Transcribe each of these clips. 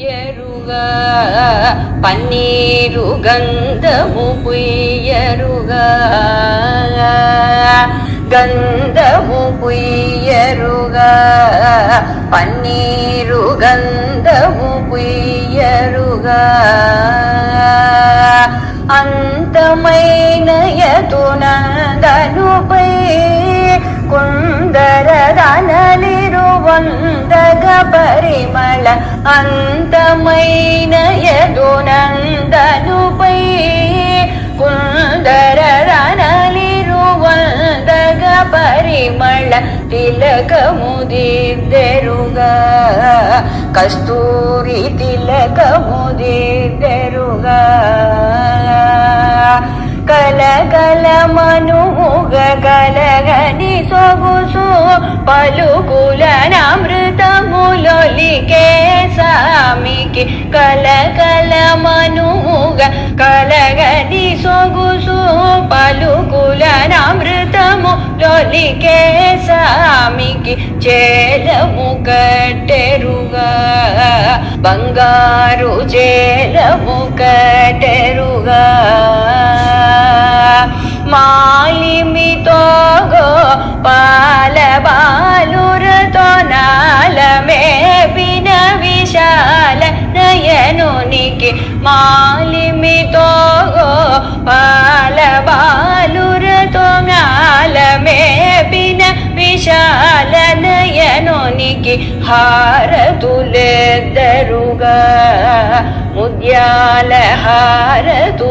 పుయ్యరుగా పన్నీరు గంధము పుయ్యరుగా గంధము పుయ్యరుగా పన్నీరు గంధము పుయ్యరుగా అంతమైన యతునందనుపై కుందరదనలిరువందగ పరిమళ అంతమైన యదునందనుపై కుందరదనలిరువందగ పరిమళ తిలకముదిద్దెరుగా కస్తూరి తిలకముదిద్దెరుగా కలకల మనుముగ కలగని సొగుసు పలుకులనమృతములొలికే సామికి కలకల మనుముగ కలగని సొగుసు పలుకులనమృతములొలికే సామికి చేలము కట్టెరుగా బంగారు చేలము కట్టెరుగా మాలిమితో గోపాల బాలురతో నాలమేపిన విశాల నయనునికి మాలిమితో గోపాల బాలురతో నాలమేపిన విశాల నయనునికి హారతులెద్దరుగా ముద్యాల హారతులెద్దరుగా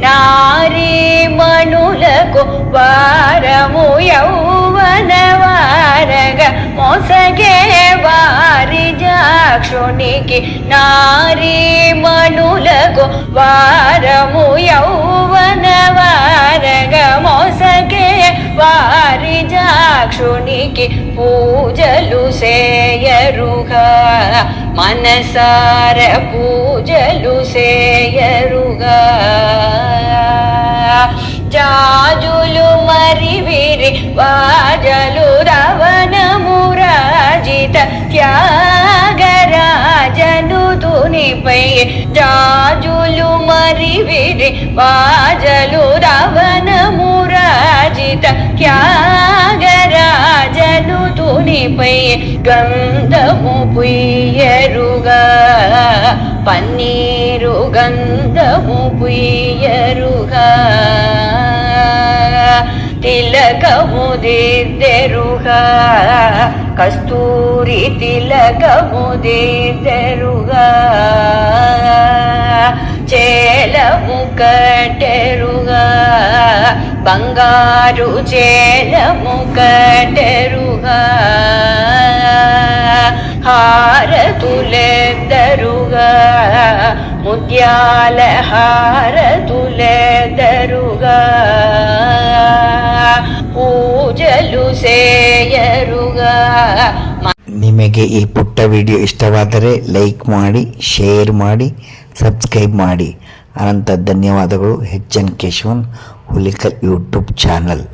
నారీ మణులకు వారము యౌవన వారగ మోసగే వారి జాక్షునికి నారీ మణులకు వారము యౌవన వారగ మోసగే వారి జాక్షునికి పూజలు సేయరుగా మనసార పూజలు సేయరుగా జాజులు మరివిరి వాజలు రవణమురాజిత త్యాగరాజను తునిపై జాజులు మరివిరి వాజలు రవణమురాజిత త్యాగరాజను తునిపై గంధము పుయ్యరుగా పన్నీరు గంధము పుయ్యరుగా తిలకముదిద్దెరుగా కస్తూరి తిలకముదిద్దెరుగా చేలము కట్టెరుగా బంగారు చేలము కట్టెరుగా హారతులెద్దరుగా ముద్యాల హారతులెద్దరుగా ಪೂಜಲು ಸೇಯರುಗ. ನಿಮಗೆ ಈ ಪುಟ್ಟ ವಿಡಿಯೋ ಇಷ್ಟವಾದರೆ ಲೈಕ್ ಮಾಡಿ, ಶೇರ್ ಮಾಡಿ, ಸಬ್ಸ್ಕ್ರೈಬ್ ಮಾಡಿ. ಅನಂತ ಧನ್ಯವಾದಗಳು. HN Keshavan Hulikal YouTube channel.